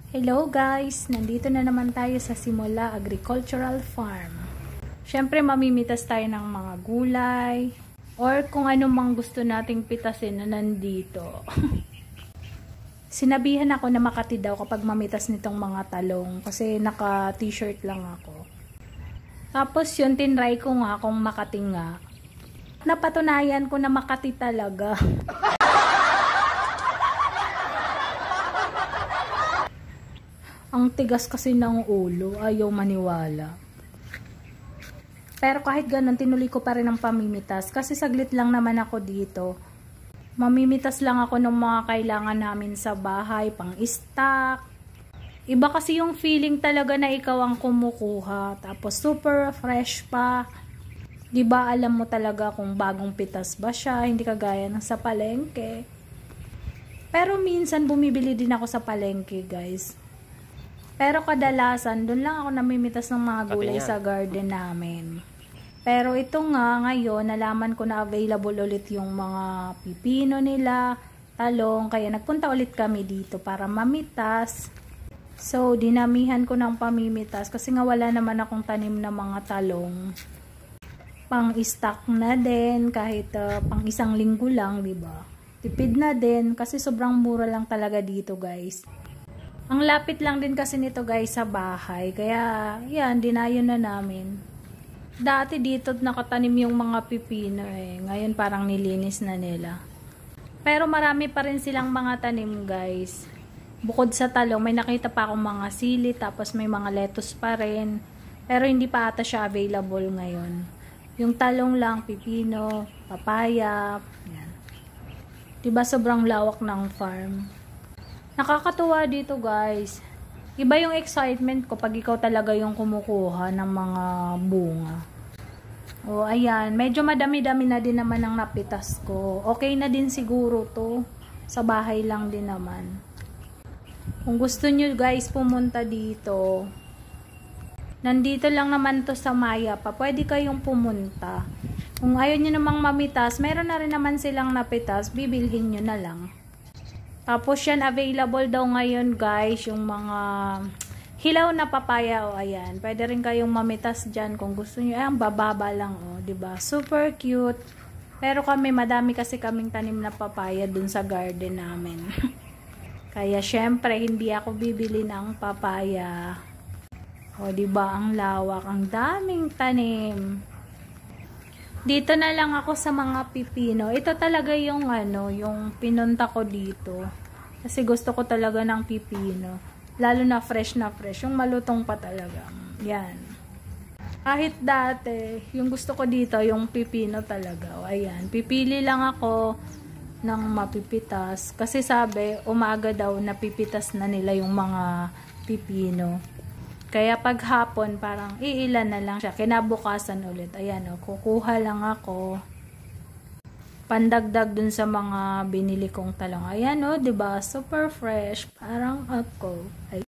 Hello guys! Nandito na naman tayo sa Simula Agricultural Farm. Siyempre mamimitas tayo ng mga gulay or kung ano mang gusto nating pitasin na nandito. Sinabihan ako na Makati daw kapag mamitas nitong mga talong kasi naka t-shirt lang ako. Tapos yun, tinry ko nga kung Makati nga. Napatunayan ko na Makati talaga. Ang tigas kasi ng ulo, ayaw maniwala. Pero kahit ganun, tinuloy ko pa rin ang pamimitas kasi saglit lang naman ako dito. Mamimitas lang ako ng mga kailangan namin sa bahay, pang-stock. Iba kasi yung feeling talaga na ikaw ang kumukuha. Tapos super fresh pa. Diba alam mo talaga kung bagong pitas ba siya, hindi kagaya ng sa palengke. Pero minsan bumibili din ako sa palengke guys. Pero kadalasan, doon lang ako namimitas ng mga gulay sa garden namin. Pero ito nga, ngayon, nalaman ko na available ulit yung mga pipino nila, talong, kaya nagpunta ulit kami dito para mamitas. So, dinamihan ko ng pamimitas kasi nga wala naman akong tanim na mga talong. Pang-stock na din, kahit pang isang linggo lang, diba? Tipid na din kasi sobrang mura lang talaga dito guys. Ang lapit lang din kasi nito guys sa bahay. Kaya, yan, dinayo na namin. Dati dito nakatanim yung mga pipino eh. Ngayon parang nilinis na nila. Pero marami pa rin silang mga tanim guys. Bukod sa talong, may nakita pa akong mga sili. Tapos may mga lettuce pa rin. Pero hindi pa ata siya available ngayon. Yung talong lang, pipino, papaya. Yan. Diba sobrang lawak ng farm? Nakakatuwa dito guys. Iba yung excitement ko pag ikaw talaga yung kumukuha ng mga bunga. O ayan, medyo madami-dami na din naman ang napitas ko. Okay na din siguro to. Sa bahay lang din naman. Kung gusto nyo guys pumunta dito, nandito lang naman to sa Maya pa. Pwede kayong pumunta. Kung ayaw nyo namang mamitas, meron na rin naman silang napitas. Bibilhin nyo na lang. Tapos yan, available daw ngayon guys, yung mga hilaw na papaya, o ayan. Pwede rin kayong mamitas dyan kung gusto nyo. Ayan, bababa lang, o, diba? Super cute. Pero kami, madami kasi kaming tanim na papaya dun sa garden namin. Kaya syempre, hindi ako bibili ng papaya. O, diba? Ang lawak, ang daming tanim. Dito na lang ako sa mga pipino. Ito talaga yung yung pinunta ko dito. Kasi gusto ko talaga ng pipino. Lalo na fresh na fresh. Yung malutong pa talaga. Yan. Kahit dati, yung gusto ko dito, yung pipino talaga. O, ayan. Pipili lang ako ng mapipitas. Kasi sabi, umaga daw napipitas na nila yung mga pipino. Kaya pag hapon, parang iilan na lang siya. Kinabukasan ulit. Ayan o, kukuha lang ako. Pandagdag dun sa mga binili kong talong. Ayan o, diba? Super fresh. Parang ako. Ay.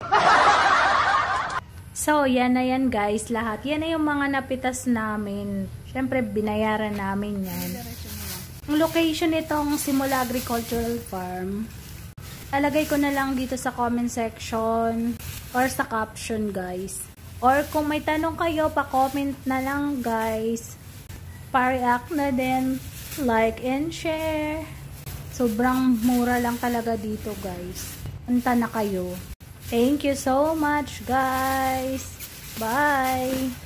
So, yan na yan guys. Lahat. Yan na yung mga napitas namin. Siyempre, binayaran namin yan. Ang location nitong Simula Agricultural Farm, alagay ko na lang dito sa comment section or sa caption guys. Or kung may tanong kayo, pa-comment na lang guys. Pa-react na din. Like and share. Sobrang mura lang talaga dito guys. Punta na kayo. Thank you so much guys. Bye!